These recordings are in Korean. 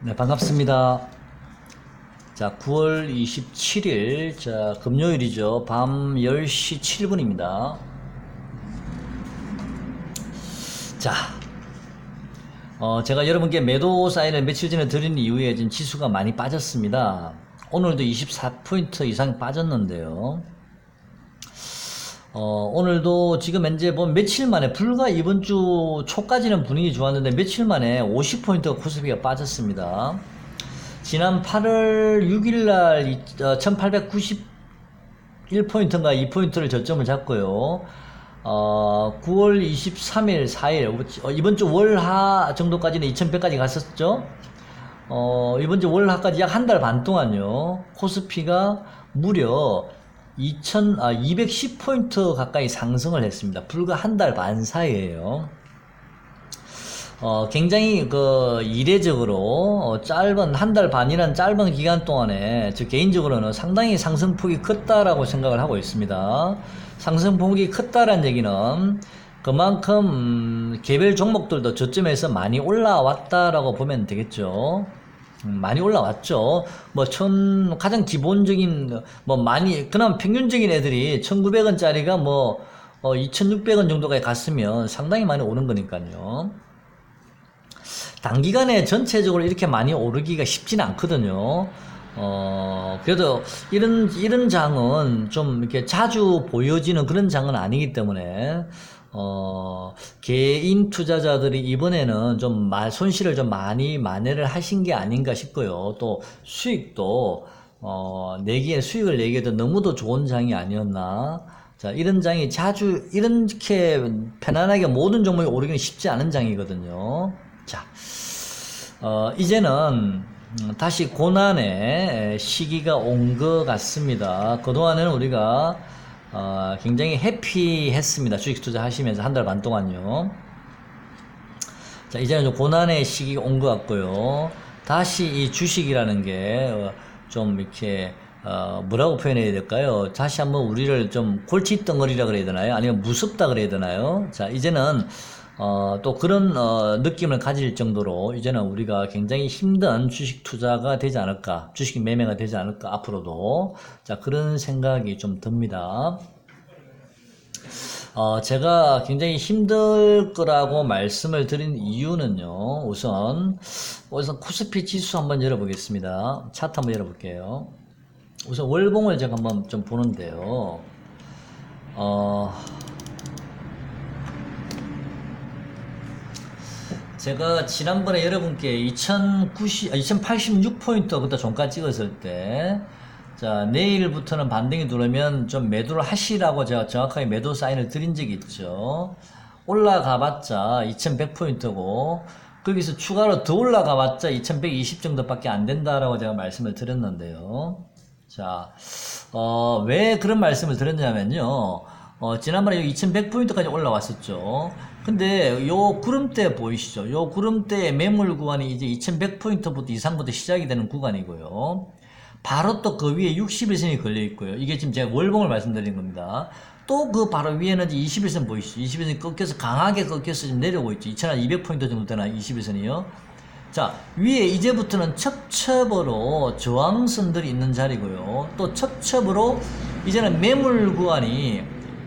네, 반갑습니다. 자, 9월 27일, 자, 금요일이죠. 밤 10시 7분입니다. 자, 제가 여러분께 매도 사인을 며칠 전에 드린 이후에 지금 지수가 많이 빠졌습니다. 오늘도 24포인트 이상 빠졌는데요. 오늘도 지금 현재 보면 며칠 만에, 불과 이번 주 초까지는 분위기 좋았는데 며칠 만에 50포인트가 코스피가 빠졌습니다. 지난 8월 6일날 1891포인트인가 2포인트를 저점을 잡고요. 9월 23일, 4일, 이번 주 월하 정도까지는 2100까지 갔었죠. 이번 주 월하까지 약 한 달 반 동안요. 코스피가 무려 210포인트 가까이 상승을 했습니다. 불과 한 달 반 사이에요. 굉장히 이례적으로 짧은 한 달 반이란 짧은 기간 동안에 저 개인적으로는 상당히 상승폭이 컸다라고 생각을 하고 있습니다. 상승폭이 컸다라는 얘기는 그만큼 개별 종목들도 저점에서 많이 올라왔다라고 보면 되겠죠. 많이 올라왔죠. 가장 기본적인, 그나마 평균적인 애들이 1900원짜리가 2600원 정도까지 갔으면 상당히 많이 오는 거니까요. 단기간에 전체적으로 이렇게 많이 오르기가 쉽지는 않거든요. 그래도 이런 장은 좀 이렇게 자주 보여지는 그런 장은 아니기 때문에, 개인 투자자들이 이번에는 좀 손실을 좀 많이 만회를 하신 게 아닌가 싶고요. 또 수익도, 수익을 내기에도 너무도 좋은 장이 아니었나. 자, 이런 장이 자주, 이렇게 편안하게 모든 종목이 오르기는 쉽지 않은 장이거든요. 자, 이제는 다시 고난의 시기가 온 것 같습니다. 그동안에는 우리가 굉장히 해피했습니다. 주식 투자 하시면서 한 달 반 동안요. 자, 이제는 좀 고난의 시기가 온 것 같고요. 다시 이 주식이라는 게 좀 이렇게 뭐라고 표현해야 될까요? 다시 한번 우리를 좀 골칫덩어리라 그래야 되나요? 아니면 무섭다 그래야 되나요? 자, 이제는 또 그런 느낌을 가질 정도로 이제는 우리가 굉장히 힘든 주식 투자가 되지 않을까, 주식 매매가 되지 않을까, 앞으로도. 자, 그런 생각이 좀 듭니다. 제가 굉장히 힘들 거라고 말씀을 드린 이유는요, 우선 코스피 지수 한번 열어보겠습니다. 차트 한번 열어볼게요. 우선 월봉을 제가 한번 좀 보는데요. 제가 지난번에 여러분께 2086포인트 그때 종가 찍었을 때, 자, 내일부터는 반등이 들어오면 좀 매도를 하시라고 제가 정확하게 매도 사인을 드린 적이 있죠. 올라가봤자 2100포인트고, 거기서 추가로 더 올라가봤자 2120 정도밖에 안 된다라고 제가 말씀을 드렸는데요. 자, 왜 그런 말씀을 드렸냐면요. 지난번에 2100포인트까지 올라왔었죠. 근데 요 구름대 보이시죠? 요 구름대의 매물 구간이 이제 2100포인트부터 이상부터 시작이 되는 구간이고요. 바로 또 그 위에 61선이 걸려 있고요. 이게 지금 제가 월봉을 말씀드린 겁니다. 또 그 바로 위에는 21선 보이시죠? 21선이 꺾여서 강하게 꺾여서 지금 내려오고 있죠. 2200포인트 정도 되나 21선이요. 자, 위에 이제부터는 첩첩으로 저항선들이 있는 자리고요. 또 첩첩으로 이제는 매물 구간이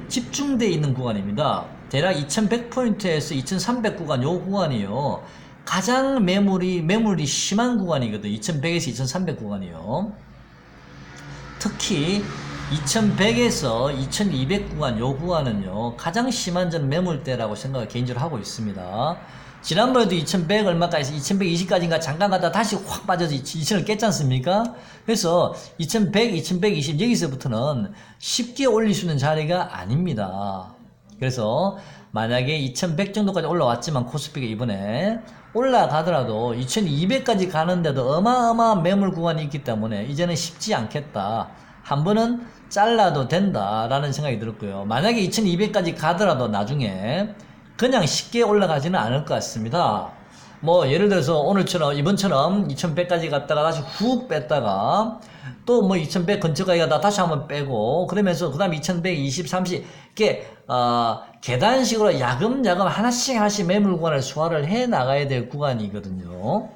집중되어 있는 구간입니다. 대략 2100포인트에서 2300 구간, 요 구간이요. 가장 매물이 심한 구간이거든요. 2100에서 2300 구간이요. 특히 2100에서 2200 구간, 요 구간은요. 가장 심한 전 매물대라고 생각을 개인적으로 하고 있습니다. 지난번에도 2100 얼마까지, 2120까지인가 잠깐 갔다 다시 확 빠져서 2000을 깼지 않습니까? 그래서 2100, 2120 여기서부터는 쉽게 올릴 수 있는 자리가 아닙니다. 그래서 만약에 2100 정도까지 올라왔지만 코스피가 이번에 올라가더라도 2200까지 가는데도 어마어마한 매물 구간이 있기 때문에 이제는 쉽지 않겠다. 한 번은 잘라도 된다라는 생각이 들었고요. 만약에 2200까지 가더라도 나중에 그냥 쉽게 올라가지는 않을 것 같습니다. 예를 들어서 오늘처럼, 이번처럼 2100까지 갔다가 다시 훅 뺐다가 또 2100 근처까지 가다가 다시 한번 빼고 그러면서 그 다음에 2120, 30 이렇게 계단식으로 야금야금 하나씩 매물 구간을 소화를 해 나가야 될 구간이거든요.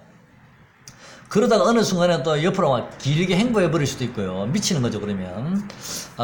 그러다가 어느 순간에 또 옆으로 막 길게 행보해 버릴 수도 있고요. 미치는 거죠, 그러면.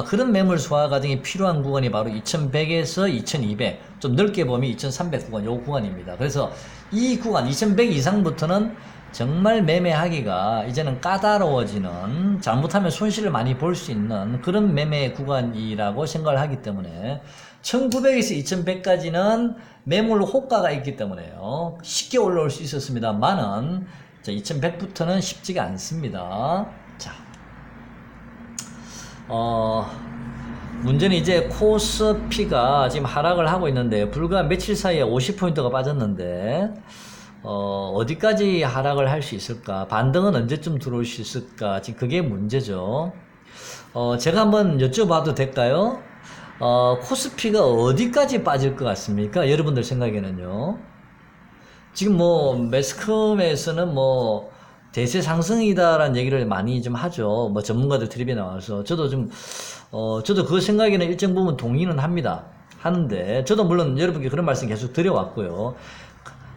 그런 매물 소화 과정이 필요한 구간이 바로 2100에서 2200, 좀 넓게 보면 2300 구간, 요 구간입니다. 그래서 이 구간, 2100 이상부터는 정말 매매하기가 이제는 까다로워지는, 잘못하면 손실을 많이 볼 수 있는 그런 매매 구간이라고 생각을 하기 때문에 1900에서 2100까지는 매물 호가가 있기 때문에요. 쉽게 올라올 수 있었습니다만은 2100부터는 쉽지가 않습니다. 자, 문제는 이제 코스피가 지금 하락을 하고 있는데 불과 며칠 사이에 50포인트가 빠졌는데 어디까지 하락을 할 수 있을까? 반등은 언제쯤 들어올 수 있을까? 지금 그게 문제죠. 제가 한번 여쭤봐도 될까요? 코스피가 어디까지 빠질 것 같습니까? 여러분들 생각에는요. 지금 뭐 매스컴에서는 뭐 대세 상승이다라는 얘기를 많이 좀 하죠. 뭐 전문가들 트립에 나와서 저도 좀 저도 그 생각에는 일정 부분 동의는 합니다. 하는데 저도 물론 여러분께 그런 말씀 계속 드려왔고요.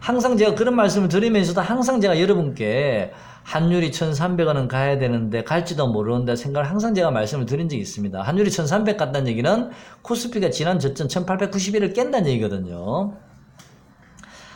항상 제가 그런 말씀을 드리면서도 항상 제가 여러분께 환율이 1,300원은 가야 되는데 갈지도 모르는데 생각을 항상 제가 말씀을 드린 적이 있습니다. 환율이 1,300 갔다는 얘기는 코스피가 지난 저점 1,891을 깬다는 얘기거든요.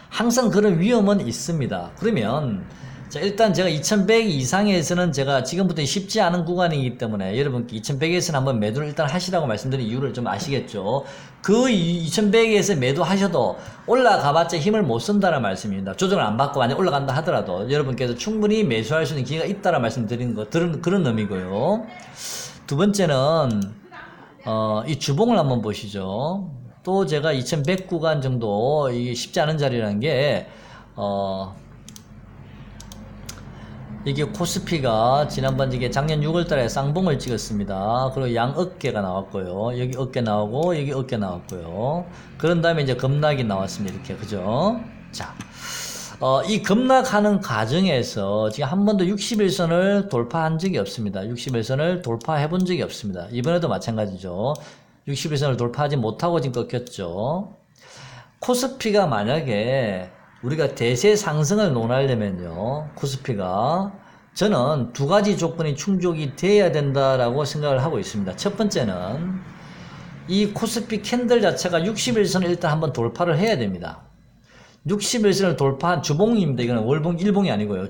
항상 그런 위험은 있습니다. 그러면 자, 일단 제가 2100 이상에서는 제가 지금부터 쉽지 않은 구간이기 때문에 여러분께 2100에서는 한번 매도를 일단 하시라고 말씀드린 이유를 좀 아시겠죠? 그 2100에서 매도하셔도 올라가봤자 힘을 못 쓴다는 말씀입니다. 조정을 안 받고 만약 올라간다 하더라도 여러분께서 충분히 매수할 수 있는 기회가 있다는 말씀드리는 거, 그런 의미고요. 두 번째는 이 주봉을 한번 보시죠. 또 제가 2100 구간 정도 이게 쉽지 않은 자리라는 게 이게 코스피가 지난번 이게 작년 6월달에 쌍봉을 찍었습니다. 그리고 양 어깨가 나왔고요. 여기 어깨 나오고 여기 어깨 나왔고요. 그런 다음에 이제 급락이 나왔습니다. 이렇게 그죠? 자, 이 급락하는 과정에서 지금 한 번도 60일선을 돌파한 적이 없습니다. 60일선을 돌파해 본 적이 없습니다. 이번에도 마찬가지죠. 60일선을 돌파하지 못하고 지금 꺾였죠. 코스피가 만약에 우리가 대세 상승을 논하려면요, 코스피가 저는 두 가지 조건이 충족이 돼야 된다라고 생각을 하고 있습니다. 첫 번째는 이 코스피 캔들 자체가 60일선을 일단 한번 돌파를 해야 됩니다. 60일선을 돌파한 주봉입니다. 이거는 월봉, 일봉이 아니고요.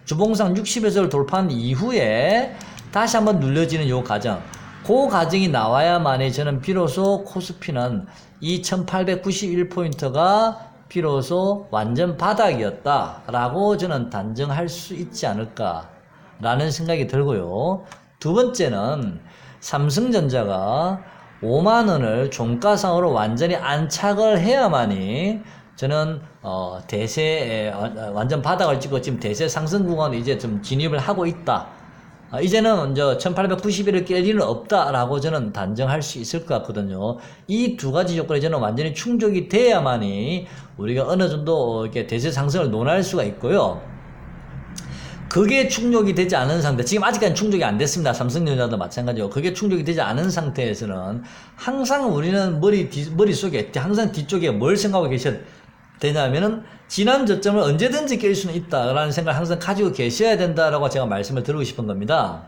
주봉상 60일선을 돌파한 이후에 다시 한번 눌려지는 요 과정. 그 과정이 나와야만이 저는 비로소 코스피는 2891포인트가 비로소 완전 바닥이었다라고 저는 단정할 수 있지 않을까라는 생각이 들고요. 두 번째는 삼성전자가 5만원을 종가상으로 완전히 안착을 해야만이 저는 대세에 완전 바닥을 찍고 지금 대세 상승 구간에 이제 좀 진입을 하고 있다. 이제는 이제 1891을 깰 일은 없다라고 저는 단정할 수 있을 것 같거든요. 이 두 가지 조건이 저는 완전히 충족이 돼야만이 우리가 어느 정도 이렇게 대세 상승을 논할 수가 있고요. 그게 충족이 되지 않은 상태, 지금 아직까지 충족이 안 됐습니다. 삼성전자도 마찬가지고, 그게 충족이 되지 않은 상태에서는 항상 우리는 머릿속에 항상 뒤쪽에 뭘 생각하고 계셔야 되냐면은 지난 저점을 언제든지 깰 수는 있다라는 생각을 항상 가지고 계셔야 된다라고 제가 말씀을 드리고 싶은 겁니다.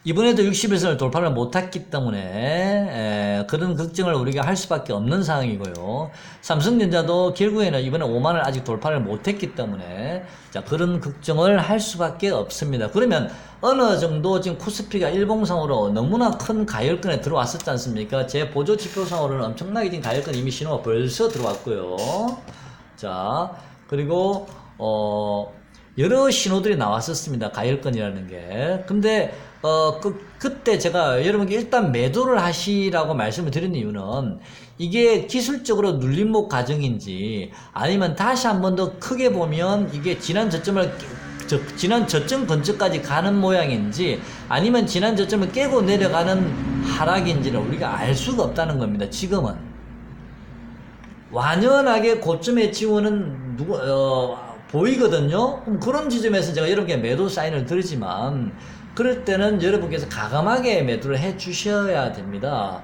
이번에도 60일선을 돌파를 못했기 때문에 그런 걱정을 우리가 할 수밖에 없는 상황이고요. 삼성전자도 결국에는 이번에 5만을 아직 돌파를 못했기 때문에 자, 그런 걱정을 할 수밖에 없습니다. 그러면 어느 정도 지금 코스피가 일봉상으로 너무나 큰 가열권에 들어왔었지 않습니까? 제 보조 지표상으로는 엄청나게 지금 가열권 이미 신호가 벌써 들어왔고요. 자, 그리고 여러 신호들이 나왔었습니다. 가열권이라는 게. 근데 그때 제가 여러분께 일단 매도를 하시라고 말씀을 드린 이유는 이게 기술적으로 눌림목 과정인지 아니면 다시 한 번 더 크게 보면 이게 지난 저점 근처까지 가는 모양인지 아니면 지난 저점을 깨고 내려가는 하락인지를 우리가 알 수가 없다는 겁니다. 지금은 완연하게 고점의 지원은 보이거든요. 그럼 그런 지점에서 제가 여러분께 매도 사인을 드리지만 그럴 때는 여러분께서 과감하게 매도를 해 주셔야 됩니다.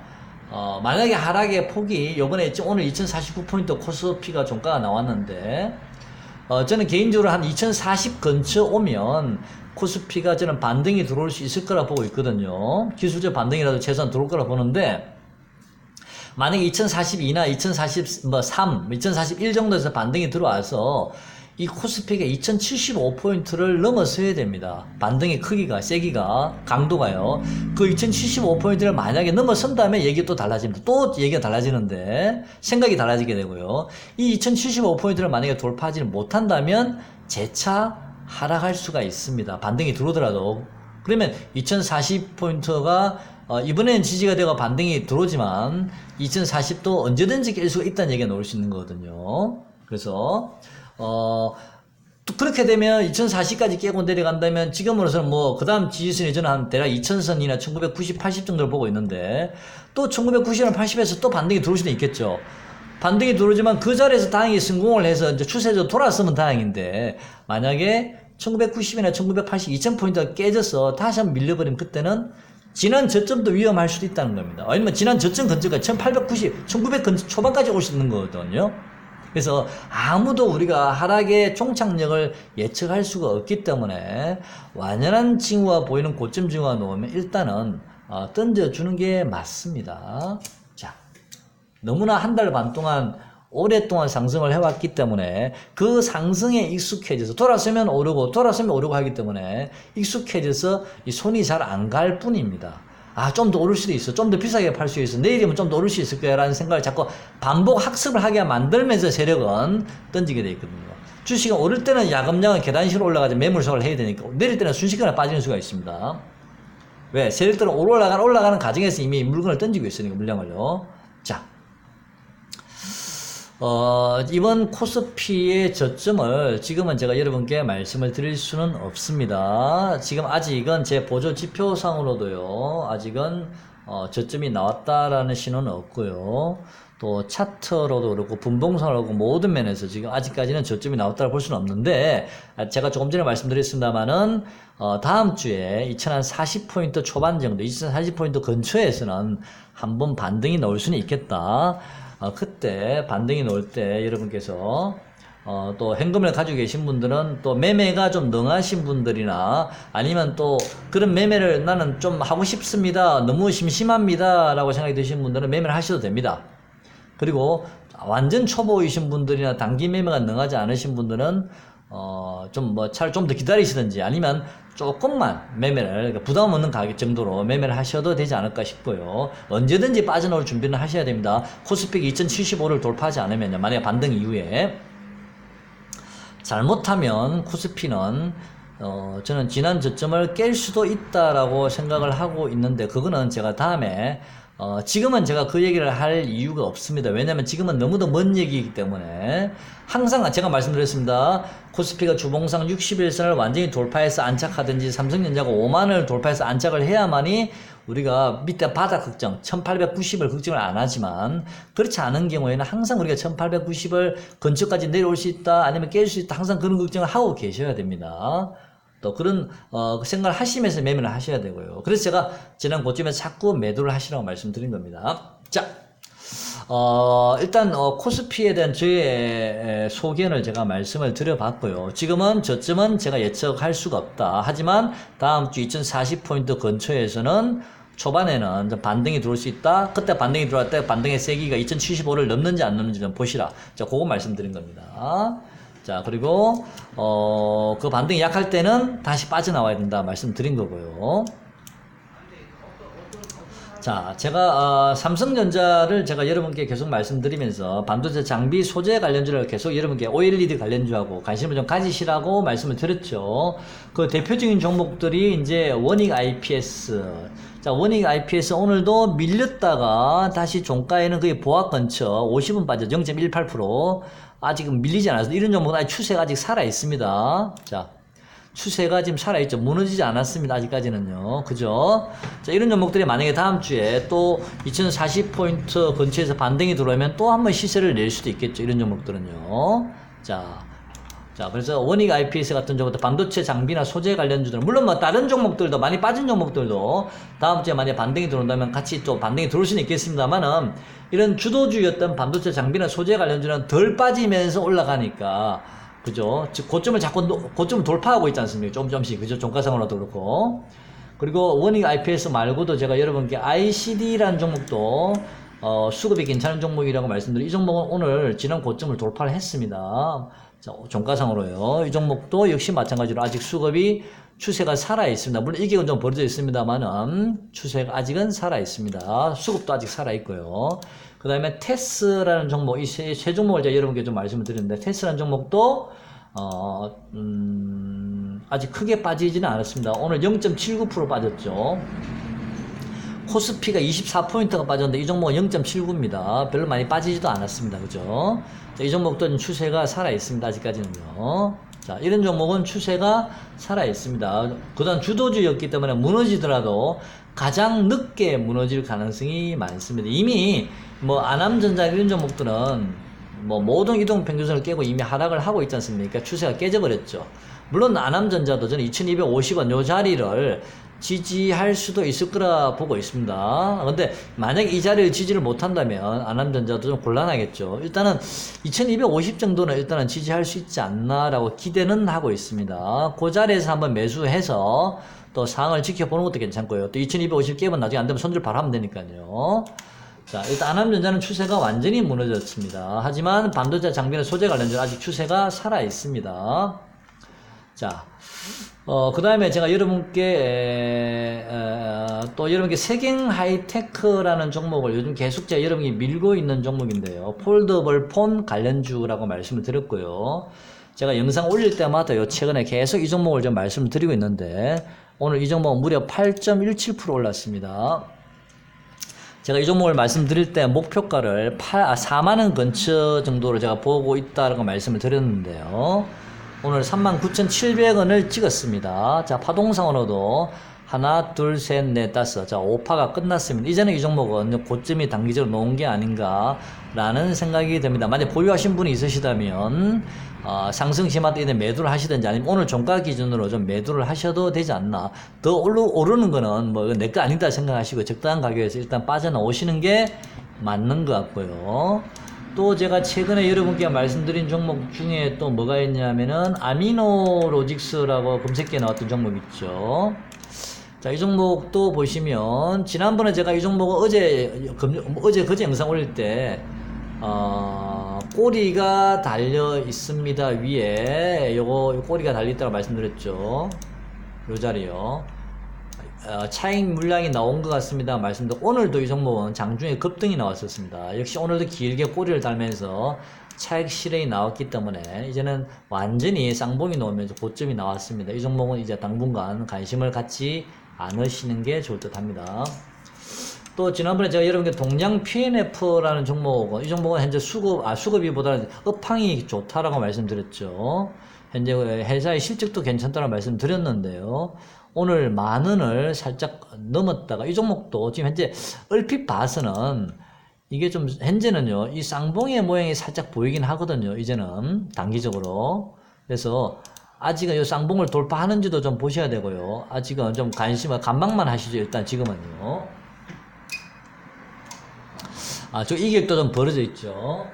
만약에 하락의 폭이 요번에 오늘 2049포인트 코스피가 종가가 나왔는데 저는 개인적으로 한 2040 근처 오면 코스피가 저는 반등이 들어올 수 있을 거라 보고 있거든요. 기술적 반등이라도 최소한 들어올 거라 보는데, 만약에 2042나 2043, 2041 정도에서 반등이 들어와서 이 코스피가 2075포인트를 넘어서야 됩니다. 반등의 크기가, 세기가, 강도가요. 그 2075포인트를 만약에 넘어선다면 얘기가 또 달라집니다. 또 얘기가 달라지는데 생각이 달라지게 되고요. 이 2075포인트를 만약에 돌파하지 못한다면 재차 하락할 수가 있습니다. 반등이 들어오더라도. 그러면 2040포인트가 이번에는 지지가 되고 반등이 들어오지만 2040도 언제든지 깰 수가 있다는 얘기가 나올 수 있는 거거든요. 그래서 또 그렇게 되면 2040까지 깨고 내려간다면 지금으로서는 뭐 그 다음 지지선이 저는 한 대략 2000선이나 1990, 80 정도를 보고 있는데 또 1990이나 80에서 또 반등이 들어올 수도 있겠죠. 반등이 들어오지만 그 자리에서 다행히 성공을 해서 이제 추세적으로 돌아서면 다행인데, 만약에 1990이나 1980, 2000포인트가 깨져서 다시 한번 밀려버리면 그때는 지난 저점도 위험할 수도 있다는 겁니다. 아니면 지난 저점 근처가 1890, 1900 근처 초반까지 올 수 있는 거거든요. 그래서 아무도 우리가 하락의 종착역을 예측할 수가 없기 때문에 완연한 징후가 보이는 고점 징후가 나오면 일단은 던져주는 게 맞습니다. 자, 너무나 한 달 반 동안 오랫동안 상승을 해왔기 때문에 그 상승에 익숙해져서 돌아서면 오르고 돌아서면 오르고 하기 때문에 익숙해져서 이 손이 잘 안 갈 뿐입니다. 좀 더 오를 수도 있어. 좀 더 비싸게 팔 수 있어. 내일이면 좀 더 오를 수 있을 거야 라는 생각을 자꾸 반복 학습을 하게 만들면서 세력은 던지게 돼 있거든요. 주식은 오를 때는 야금야금 계단식으로 올라가지 매물석을 해야 되니까 내릴 때는 순식간에 빠지는 수가 있습니다. 왜? 세력들은 올라가는 과정에서 이미 물건을 던지고 있으니까 물량을요. 자, 이번 코스피의 저점을 지금은 제가 여러분께 말씀을 드릴 수는 없습니다. 지금 아직은 제 보조 지표상으로도요, 아직은 저점이 나왔다라는 신호는 없고요. 또 차트로도 그렇고 분봉상으로 그렇고 모든 면에서 지금 아직까지는 저점이 나왔다고 볼 수는 없는데, 제가 조금 전에 말씀드렸습니다만은 다음 주에 2040포인트 초반 정도, 2040포인트 근처에서는 한번 반등이 나올 수는 있겠다. 그때 반등이 나올 때 여러분께서 또 현금을 가지고 계신 분들은 또 매매가 좀 능하신 분들이나 아니면 또 그런 매매를 나는 좀 하고 싶습니다, 너무 심심합니다 라고 생각이 드신 분들은 매매를 하셔도 됩니다. 그리고 완전 초보이신 분들이나 단기 매매가 능하지 않으신 분들은 차라리 좀 더 기다리시든지 아니면 조금만 매매를, 그러니까 부담 없는 가격 정도로 매매를 하셔도 되지 않을까 싶고요. 언제든지 빠져나올 준비는 하셔야 됩니다. 코스피가 2075를 돌파하지 않으면요, 만약에 반등 이후에 잘못하면 코스피는 저는 지난 저점을 깰 수도 있다라고 생각을 하고 있는데, 그거는 제가 다음에 지금은 제가 그 얘기를 할 이유가 없습니다. 왜냐면 지금은 너무도 먼 얘기이기 때문에. 항상 제가 말씀드렸습니다. 코스피가 주봉상 61선을 완전히 돌파해서 안착하든지 삼성전자가 5만을 돌파해서 안착을 해야만이 우리가 밑에 바닥 걱정 1890을 걱정을 안 하지만, 그렇지 않은 경우에는 항상 우리가 1890을 근처까지 내려올 수 있다, 아니면 깰 수 있다, 항상 그런 걱정을 하고 계셔야 됩니다. 또 그런 생각을 하시면서 매매를 하셔야 되고요. 그래서 제가 지난 고점에서 자꾸 매도를 하시라고 말씀드린 겁니다. 자, 일단 코스피에 대한 저의 소견을 제가 말씀을 드려봤고요. 지금은 저점은 제가 예측할 수가 없다. 하지만 다음 주 2040포인트 근처에서는 초반에는 반등이 들어올 수 있다. 그때 반등이 들어올 때 반등의 세기가 2075를 넘는지 안 넘는지 좀 보시라. 자, 그거 말씀드린 겁니다. 자, 그리고 그 반등이 약할 때는 다시 빠져나와야 된다 말씀드린 거고요. 자, 제가 삼성전자를 제가 여러분께 계속 말씀드리면서 반도체 장비 소재 관련주를 계속 여러분께 OLED 관련주하고 관심을 좀 가지시라고 말씀을 드렸죠. 그 대표적인 종목들이 이제 원익 IPS. 자, 원익 IPS 오늘도 밀렸다가 다시 종가에는 거의 보합 근처 50원 빠져 0.18%. 아직은 밀리지 않아서 이런 종목은 아직 추세가 아직 살아 있습니다. 자, 추세가 지금 살아있죠. 무너지지 않았습니다. 아직까지는요. 그죠? 자, 이런 종목들이 만약에 다음 주에 또 2040포인트 근처에서 반등이 들어오면 또 한 번 시세를 낼 수도 있겠죠. 이런 종목들은요. 자, 그래서 원익 IPS 같은 종목들, 반도체 장비나 소재 관련주들은, 물론 뭐 다른 종목들도, 많이 빠진 종목들도 다음 주에 만약에 반등이 들어온다면 같이 또 반등이 들어올 수는 있겠습니다만은, 이런 주도주였던 반도체 장비나 소재 관련주는 덜 빠지면서 올라가니까 그죠? 즉, 고점을 자꾸, 고점을 돌파하고 있지 않습니까? 조금씩. 그죠? 종가상으로도 그렇고. 그리고 원익 IPS 말고도 제가 여러분께 ICD라는 종목도, 수급이 괜찮은 종목이라고 말씀드리고, 이 종목은 오늘 지난 고점을 돌파를 했습니다. 자, 종가상으로요. 이 종목도 역시 마찬가지로 아직 수급이 추세가 살아 있습니다. 물론 이격은 좀 벌어져 있습니다만은 추세가 아직은 살아 있습니다. 수급도 아직 살아 있고요. 그 다음에 테스라는 종목, 이 세 종목을 제가 여러분께 좀 말씀을 드렸는데, 테스라는 종목도 아직 크게 빠지지는 않았습니다. 오늘 0.79% 빠졌죠. 코스피가 24포인트가 빠졌는데 이 종목은 0.79입니다. 별로 많이 빠지지도 않았습니다. 그죠? 자, 이 종목도 추세가 살아 있습니다. 아직까지는요. 자, 이런 종목은 추세가 살아 있습니다. 그다음 주도주였기 때문에 무너지더라도 가장 늦게 무너질 가능성이 많습니다. 이미 뭐 안암전자 이런 종목들은 뭐 모든 이동 평균선을 깨고 이미 하락을 하고 있지 않습니까? 추세가 깨져버렸죠. 물론 안암전자도 저는 2250원 요 자리를 지지할 수도 있을 거라 보고 있습니다. 근데 만약에 이 자리를 지지를 못한다면 안암전자도 좀 곤란하겠죠. 일단은 2250 정도는 일단은 지지할 수 있지 않나라고 기대는 하고 있습니다. 그 자리에서 한번 매수해서 또 상황을 지켜보는 것도 괜찮고요. 또 2250 깨면 나중에 안 되면 손절 바로 하면 되니까요. 자, 일단 안암전자는 추세가 완전히 무너졌습니다. 하지만 반도체 장비나 소재 관련주 아직 추세가 살아 있습니다. 자, 그 다음에 제가 여러분께, 또 여러분께 세경 하이테크라는 종목을 요즘 계속 제가 여러분이 밀고 있는 종목인데요. 폴더블 폰 관련주라고 말씀을 드렸고요. 제가 영상 올릴 때마다 최근에 계속 이 종목을 좀 말씀을 드리고 있는데, 오늘 이 종목은 무려 8.17% 올랐습니다. 제가 이 종목을 말씀드릴 때 목표가를 4만원 근처 정도로 제가 보고 있다라고 말씀을 드렸는데요. 오늘 39,700원을 찍었습니다. 자, 파동상으로도 하나, 둘, 셋, 넷, 다섯. 자, 5파가 끝났습니다. 이제는 이 종목은 고점이 단기적으로 놓은 게 아닌가라는 생각이 듭니다. 만약 보유하신 분이 있으시다면, 상승 심화때 매도를 하시든지 아니면 오늘 종가 기준으로 좀 매도를 하셔도 되지 않나. 더 오르는 거는 뭐 내 거 아니다 생각하시고 적당한 가격에서 일단 빠져나오시는 게 맞는 것 같고요. 또 제가 최근에 여러분께 말씀드린 종목 중에 또 뭐가 있냐면은 아미노로직스라고 검색기에 나왔던 종목 있죠. 자, 이 종목도 보시면 지난번에 제가 이 종목은 그제 영상 올릴 때 꼬리가 달려 있습니다. 위에 요거 꼬리가 달려 있다고 말씀드렸죠. 요 자리요. 차익 물량이 나온 것 같습니다. 말씀드렸고, 오늘도 이 종목은 장중에 급등이 나왔었습니다. 역시 오늘도 길게 꼬리를 달면서 차익 실현이 나왔기 때문에 이제는 완전히 쌍봉이 나오면서 고점이 나왔습니다. 이 종목은 이제 당분간 관심을 갖지 않으시는 게 좋을 듯 합니다. 또 지난번에 제가 여러분께 동양 PNF라는 종목은, 이 종목은 현재 수급이보다는 업황이 좋다라고 말씀드렸죠. 현재 회사의 실적도 괜찮다라고 말씀드렸는데요. 오늘 10,000원을 살짝 넘었다가 이 종목도 지금 현재 얼핏 봐서는 이게 좀 현재는요, 이 쌍봉의 모양이 살짝 보이긴 하거든요. 이제는 단기적으로. 그래서 아직은 이 쌍봉을 돌파하는지도 좀 보셔야 되고요. 아직은 좀 관망만 하시죠. 일단 지금은요. 저 이격도 좀 벌어져 있죠.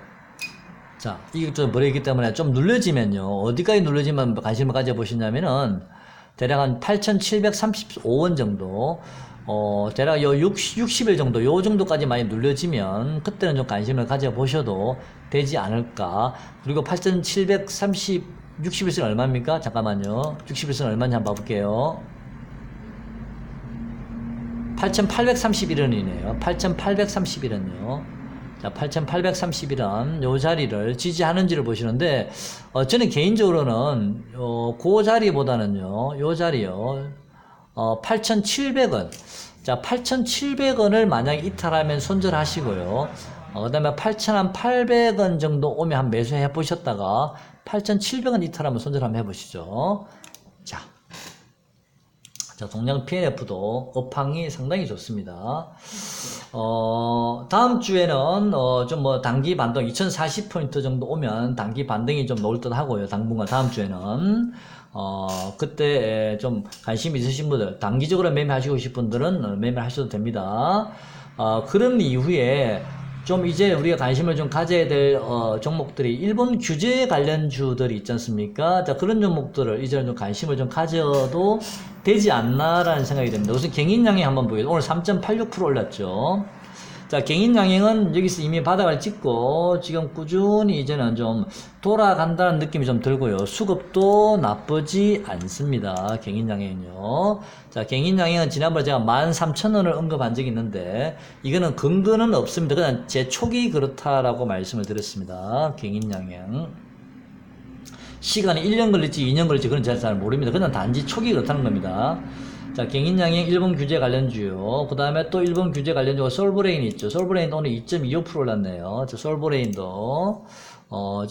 자, 이격도 좀 벌어져 있기 때문에 좀 눌러지면요. 어디까지 눌러지면 관심을 가져보시냐면은 대략 한 8,735원 정도, 대략 요 60일 정도, 요 정도까지 많이 눌려지면, 그때는 좀 관심을 가져보셔도 되지 않을까. 그리고 8,730, 60일선 얼마입니까? 잠깐만요. 60일선 얼마인지 한번 봐볼게요. 8,831원이네요. 8,831원요. 자, 8,831원 요 자리를 지지하는지를 보시는데, 저는 개인적으로는 그 자리보다는요, 요 자리요, 8,700원. 자, 8,700원을 만약에 이탈하면 손절하시고요. 그 다음에 8,800원 정도 오면 한 매수해 보셨다가 8,700원 이탈하면 손절 한번 해보시죠. 자, 동양 PNF도 업황이 상당히 좋습니다. 다음 주에는 좀 뭐 단기 반등 2040포인트 정도 오면 단기 반등이 좀 나올 듯 하고요. 당분간 다음 주에는 그때 좀 관심 있으신 분들, 단기적으로 매매하시고 싶은 분들은 매매하셔도 됩니다. 그런 이후에 좀 이제 우리가 관심을 좀 가져야 될 종목들이 일본 규제 관련주들이 있지 않습니까? 자, 그런 종목들을 이제는 좀 관심을 좀 가져도 되지 않나라는 생각이 듭니다. 우선 경인양행 한번 보겠습니다. 오늘 3.86% 올랐죠. 자, 경인양행은 여기서 이미 바닥을 찍고 지금 꾸준히 이제는 좀 돌아간다는 느낌이 좀 들고요. 수급도 나쁘지 않습니다. 경인양행은요. 자, 경인양행은 지난번에 제가 13,000원을 언급한 적이 있는데 이거는 근거는 없습니다. 그냥 제 촉이 그렇다라고 말씀을 드렸습니다. 경인양행. 시간이 1년 걸릴지 2년 걸릴지 그건 제가 잘 모릅니다. 그냥 단지 촉이 그렇다는 겁니다. 자, 경인양행 일본 규제 관련주요. 그 다음에 또 일본 규제 관련주가 솔브레인 있죠. 솔브레인 오늘 2.25% 올랐네요. 자, 솔브레인도,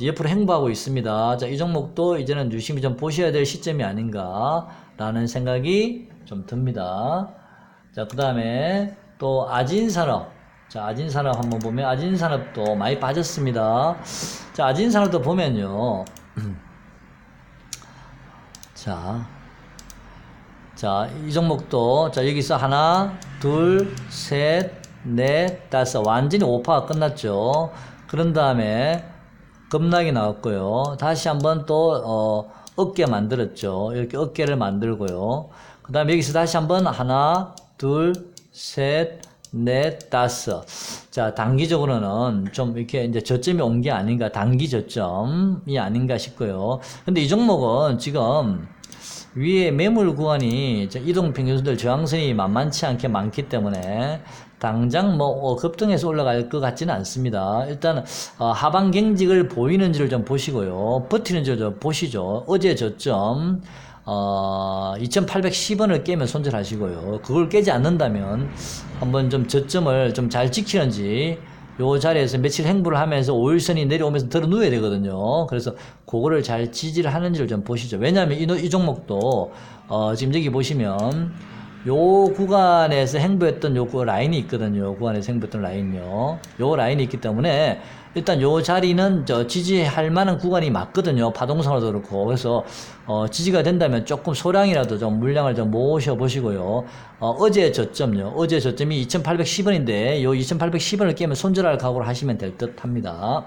옆으로 행보하고 있습니다. 자, 이 종목도 이제는 유심히 좀 보셔야 될 시점이 아닌가, 라는 생각이 좀 듭니다. 자, 그 다음에 또 아진산업. 자, 아진산업 한번 보면, 아진산업도 많이 빠졌습니다. 자, 아진산업도 보면요. 자, 이 종목도, 자, 여기서 하나, 둘, 셋, 넷, 다섯. 완전히 5파가 끝났죠. 그런 다음에 급락이 나왔고요. 다시 한번 또, 어깨 만들었죠. 이렇게 어깨를 만들고요. 그 다음에 여기서 다시 한번 하나, 둘, 셋, 넷, 다섯. 자, 단기적으로는 좀 이렇게 이제 저점이 온 게 아닌가, 단기 저점이 아닌가 싶고요. 근데 이 종목은 지금 위에 매물 구간이 이동평균선들 저항선이 만만치 않게 많기 때문에 당장 뭐 급등해서 올라갈 것 같지는 않습니다. 일단 하방 경직을 보이는지를 좀 보시고요. 버티는지를 좀 보시죠. 어제 저점 2810원을 깨면 손절하시고요. 그걸 깨지 않는다면 한번 좀 저점을 좀 잘 지키는지 요 자리에서 며칠 행보를 하면서 5일선이 내려오면서 들어 누워야 되거든요. 그래서 그거를 잘 지지를 하는지를 좀 보시죠. 왜냐하면 이 종목도 지금 여기 보시면 요 구간에서 행보했던 요 라인이 있거든요. 요 구간에서 행보했던 라인요. 요 라인이 있기 때문에 일단 요 자리는 지지할 만한 구간이 맞거든요. 파동성으로도 그렇고. 그래서 지지가 된다면 조금 소량이라도 좀 물량을 좀 모셔 보시고요. 어제 저점요. 어제 저점이 2810원인데 요 2810원을 깨면 손절할 각오를 하시면 될 듯 합니다.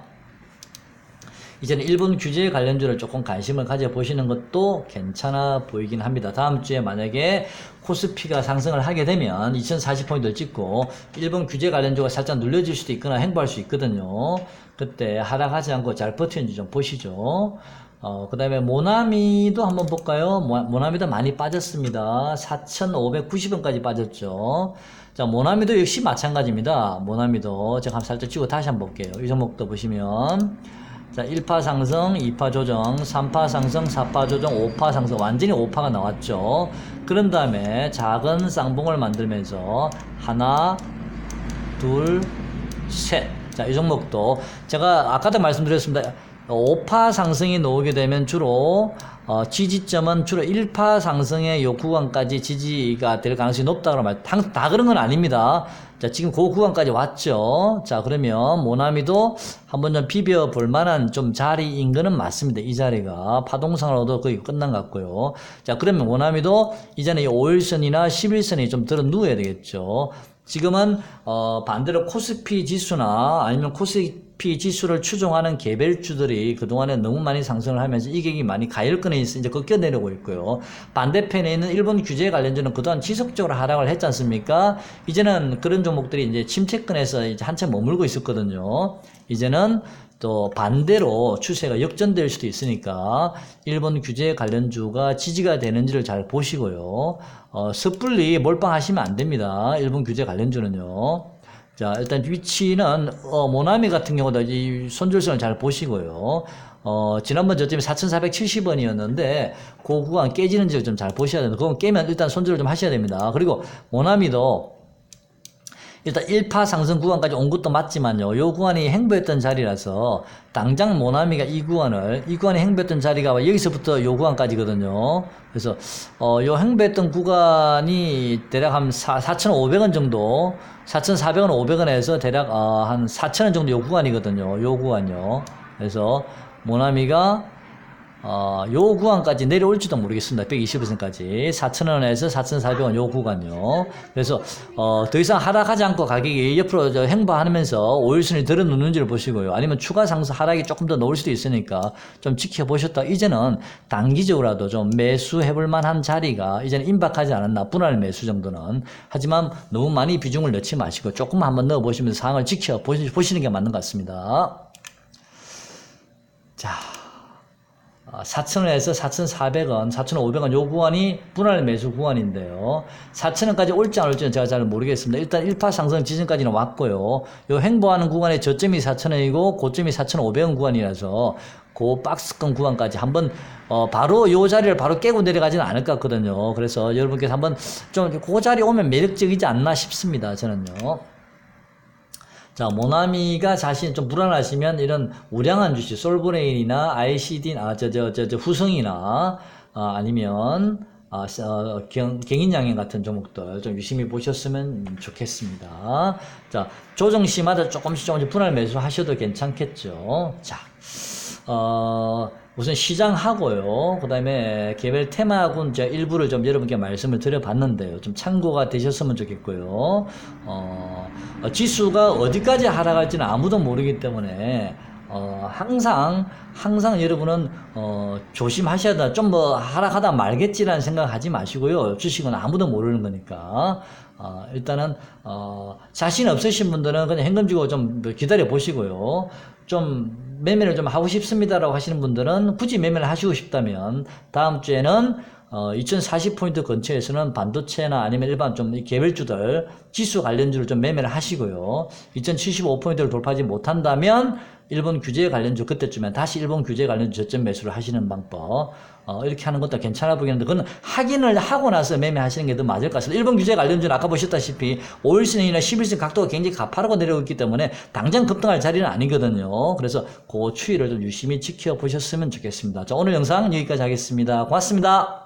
이제는 일본 규제 관련주를 조금 관심을 가져보시는 것도 괜찮아 보이긴 합니다. 다음 주에 만약에 코스피가 상승을 하게 되면 2040포인트를 찍고 일본 규제 관련주가 살짝 눌려질 수도 있거나 행보할 수 있거든요. 그때 하락하지 않고 잘 버티는지 좀 보시죠. 그 다음에 모나미도 한번 볼까요? 모나미도 많이 빠졌습니다. 4,590원까지 빠졌죠. 자, 모나미도 역시 마찬가지입니다. 모나미도 제가 한번 살짝 찍고 다시 한번 볼게요. 이 종목도 보시면 자, 1파 상승, 2파 조정, 3파 상승, 4파 조정, 5파 상승. 완전히 5파가 나왔죠. 그런 다음에 작은 쌍봉을 만들면서 하나, 둘, 셋. 자, 이 종목도 제가 아까도 말씀드렸습니다. 5파 상승이 나오게 되면 주로 지지점은 주로 1파 상승의 요 구간까지 지지가 될 가능성이 높다고 말. 다 그런 건 아닙니다. 자, 지금 그 구간까지 왔죠. 자, 그러면 모나미도 한번 좀 비벼 볼 만한 좀 자리인 거는 맞습니다. 이 자리가 파동상으로도 거의 끝난 것 같고요. 자, 그러면 모나미도 이제는 이 5일선이나 11선이 좀 들어 누워야 되겠죠. 지금은 반대로 코스피 지수나 아니면 코스피 지수를 추종하는 개별주들이 그동안에 너무 많이 상승을 하면서 이격이 많이 가열권에 있어 이제 꺾여내려고 있고요. 반대편에 있는 일본 규제 관련주는 그동안 지속적으로 하락을 했지 않습니까? 이제는 그런 종목들이 이제 침체권에서 이제 한참 머물고 있었거든요. 이제는 또 반대로 추세가 역전될 수도 있으니까 일본 규제 관련주가 지지가 되는지를 잘 보시고요. 섣불리 몰빵하시면 안 됩니다. 일본 규제 관련주는요. 자, 일단 위치는 모나미 같은 경우도 이 손절선을 잘 보시고요. 지난번 저점이 4,470원이었는데 그 구간 깨지는지를 좀 잘 보셔야 됩니다. 그건 깨면 일단 손절을 좀 하셔야 됩니다. 그리고 모나미도 일단 1파 상승 구간까지 온 것도 맞지만요. 요 구간이 행보했던 자리라서 당장 모나미가 이 구간에 행보했던 자리가 여기서부터 요 구간까지거든요. 그래서 요 행보했던 구간이 대략 한 4,500원 정도, 4,400원, 500원에서 대략 한 4,000원 정도 요 구간이거든요. 요 구간요. 그래서 모나미가 요 구간까지 내려올지도 모르겠습니다. 120%까지. 4,000원에서 4,400원 요 구간요. 그래서, 더 이상 하락하지 않고 가격이 옆으로 행보하면서 5일선이 들어 누는지를 보시고요. 아니면 추가 상승 하락이 조금 더 나올 수도 있으니까 좀 지켜보셨다. 이제는 단기적으로라도 좀 매수해볼 만한 자리가 이제는 임박하지 않았나. 분할 매수 정도는. 하지만 너무 많이 비중을 넣지 마시고 조금 한번 넣어보시면서 상황을 지켜보시는 게 맞는 것 같습니다. 자. 4,000원에서 4,400원, 4,500원 요 구간이 분할 매수 구간인데요. 4,000원까지 올지 안 올지는 제가 잘 모르겠습니다. 일단 1파 상승 지점까지는 왔고요. 요 행보하는 구간의 저점이 4,000원이고 고점이 4,500원 구간이라서 그 박스권 구간까지 한번 바로 요 자리를 바로 깨고 내려가지는 않을 것 같거든요. 그래서 여러분께서 한번 좀 그 자리 오면 매력적이지 않나 싶습니다. 저는요. 자, 모나미가 자신 좀 불안하시면 이런 우량한 주식, 솔브레인이나 ICD, 후성이나, 아니면, 경인양행 같은 종목들 좀 유심히 보셨으면 좋겠습니다. 자, 조정 시마다 조금씩 분할 매수 하셔도 괜찮겠죠. 자, 우선 시장하고요. 그 다음에 개별 테마군 제가 일부를 좀 여러분께 말씀을 드려봤는데요. 좀 참고가 되셨으면 좋겠고요. 지수가 어디까지 하락할지는 아무도 모르기 때문에, 항상 여러분은, 조심하셔야 돼. 좀 뭐 하락하다 말겠지라는 생각 하지 마시고요. 주식은 아무도 모르는 거니까. 일단은, 자신 없으신 분들은 그냥 현금 주고 좀 기다려 보시고요. 좀 매매를 좀 하고 싶습니다라고 하시는 분들은 굳이 매매를 하시고 싶다면 다음 주에는 2040포인트 근처에서는 반도체나 아니면 일반 좀 개별주들 지수 관련주를 좀 매매를 하시고요. 2075포인트를 돌파하지 못한다면 일본 규제 관련주 그때쯤에 다시 일본 규제 관련주 저점 매수를 하시는 방법 이렇게 하는 것도 괜찮아 보이는데 그건 확인을 하고 나서 매매하시는 게 더 맞을 것 같습니다. 일본 규제 관련주는 아까 보셨다시피 5일선이나 11선 각도가 굉장히 가파르고 내려오고 있기 때문에 당장 급등할 자리는 아니거든요. 그래서 그 추이를 좀 유심히 지켜보셨으면 좋겠습니다. 자, 오늘 영상 여기까지 하겠습니다. 고맙습니다.